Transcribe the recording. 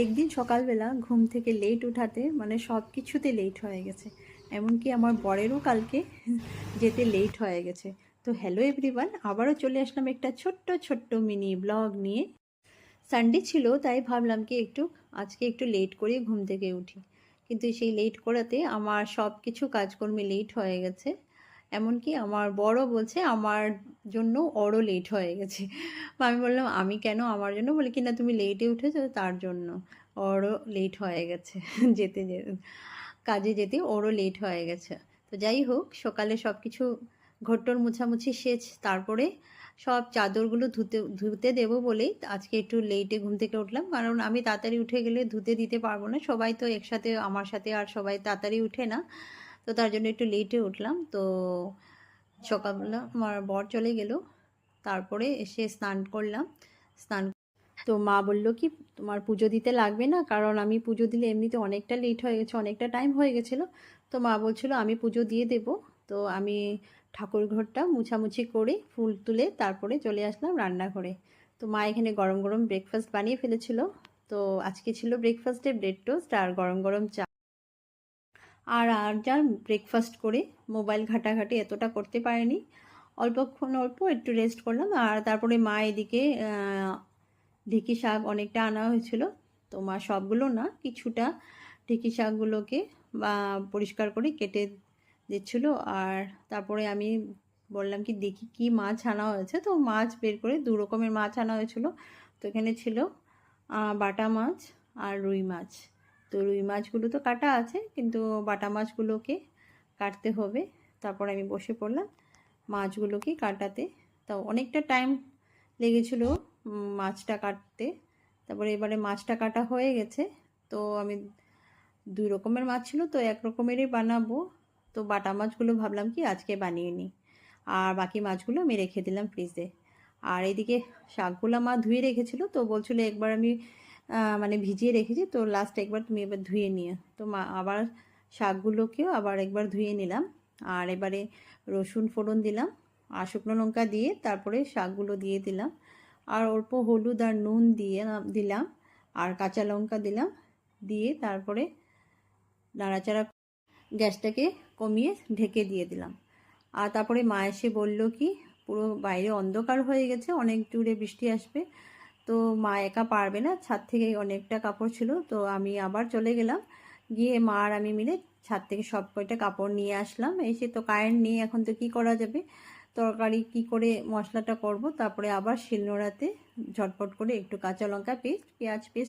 একদিন সকালবেলা ঘুম থেকে লেট উঠাতে মানে সব কিছুতে লেট হয়ে গেছে। এমনকি আমার বরেরও কালকে যেতে লেট হয়ে গেছে। তো হ্যালো এভরিওয়ান, আবারও চলে আসলাম একটা ছোট্ট ছোট্ট মিনি ব্লগ নিয়ে। সানডে ছিল তাই ভাবলাম কি আজকে একটু লেট করে ঘুম থেকে উঠি, কিন্তু সেই লেট করাতে আমার সব কিছু কাজকর্মে লেট হয়ে গেছে। এমনকি আমার বড় বলছে আমার জন্য ওরও লেট হয়ে গেছে। আমি বললাম আমি কেন আমার জন্য, বলে কি না তুমি লেটে উঠেছো তার জন্য ওরও লেট হয়ে গেছে। যেতে কাজে যেতে ওরও লেট হয়ে গেছে। তো যাই হোক, সকালে সব কিছু ঘরটর মুছামুছি শেষ, তারপরে সব চাদরগুলো ধুতে দেবো বলেই আজকে একটু লেটে ঘুম থেকে উঠলাম, কারণ আমি তাড়াতাড়ি উঠে গেলে ধুতে দিতে পারবো না, সবাই তো একসাথে আমার সাথে আর সবাই তাড়াতাড়ি উঠে না। তো তার জন্য একটু লেটে উঠলাম। তো সকালবেলা আমার বর চলে গেল, তারপরে এসে স্নান করলাম। স্নান তো মা বলল কি তোমার পুজো দিতে লাগবে না, কারণ আমি পুজো দিলে এমনিতে অনেকটা লেট হয়ে গেছে, অনেকটা টাইম হয়ে গেছিলো। তো মা বলছিল আমি পুজো দিয়ে দেব। তো আমি ঠাকুর ঘরটা মুছামুছি করে ফুল তুলে তারপরে চলে আসলাম রান্নাঘরে। তো মা এখানে গরম গরম ব্রেকফাস্ট বানিয়ে ফেলেছিল। তো আজকে ছিল ব্রেকফাস্টে ব্রেড টোস্ট আর গরম গরম চা। আর যার ব্রেকফাস্ট করে মোবাইল ঘাটাঘাটি এতটা করতে পারেনি, অল্প একটু রেস্ট করলাম। আর তারপরে মা এদিকে ঢেঁকি শাক অনেকটা আনা হয়েছিল। তো মা সবগুলো না, কিছুটা ঢেঁকি শাকগুলোকে পরিষ্কার করে কেটে দিচ্ছিল। আর তারপরে আমি বললাম কি দেখি কি মাছ আনা হয়েছে। তো মাছ বের করে দু রকমের মাছ আনা হয়েছিল। তো এখানে ছিল বাটা মাছ আর রুই মাছ। তো রুই মাছগুলো তো কাটা আছে, কিন্তু বাটা মাছগুলোকে কাটতে হবে। তারপর আমি বসে পড়লাম মাছগুলোকে কাটাতে। তো অনেকটা টাইম লেগেছিল মাছটা কাটতে। তারপরে এবারে মাছটা কাটা হয়ে গেছে। তো আমি দুই রকমের মাছ ছিল, তো এক রকমেরই বানাবো। তো বাটা মাছগুলো ভাবলাম কি আজকে বানিয়ে নিই, আর বাকি মাছগুলো আমি রেখে দিলাম ফ্রিজে। আর এদিকে শাকগুলো মা ধুয়ে রেখেছিল, তো বলছিল একবার আমি মানে ভিজিয়ে রেখেছি, তো লাস্ট একবার তুমি এবার ধুয়ে নিয়ে। তো মা আবার শাকগুলোকেও আবার একবার ধুয়ে নিলাম। আর এবারে রসুন ফোড়ন দিলাম আর শুকনো লঙ্কা দিয়ে তারপরে শাকগুলো দিয়ে দিলাম। আর অল্প হলুদ আর নুন দিয়ে দিলাম, আর কাঁচা লঙ্কা দিলাম। দিয়ে তারপরে নাড়াচাড়া গ্যাসটাকে কমিয়ে ঢেকে দিয়ে দিলাম। আর তারপরে মা এসে বলল কি পুরো বাইরে অন্ধকার হয়ে গেছে, অনেক জোরে বৃষ্টি আসবে। তো মা একা পারবে না, ছাদ থেকে অনেকটা কাপড় ছিল। তো আমি আবার চলে গেলাম, গিয়ে মা আর আমি মিলে ছাদ থেকে সব কয়টা কাপড় নিয়ে আসলাম। এসে তো কারেন্ট নেই, এখন তো কী করা যাবে, তরকারি কি করে মশলাটা করব। তারপরে আবার শিলনোড়াতে ঝটপট করে একটু কাঁচা লঙ্কা পেস্ট, পেঁয়াজ পেস্ট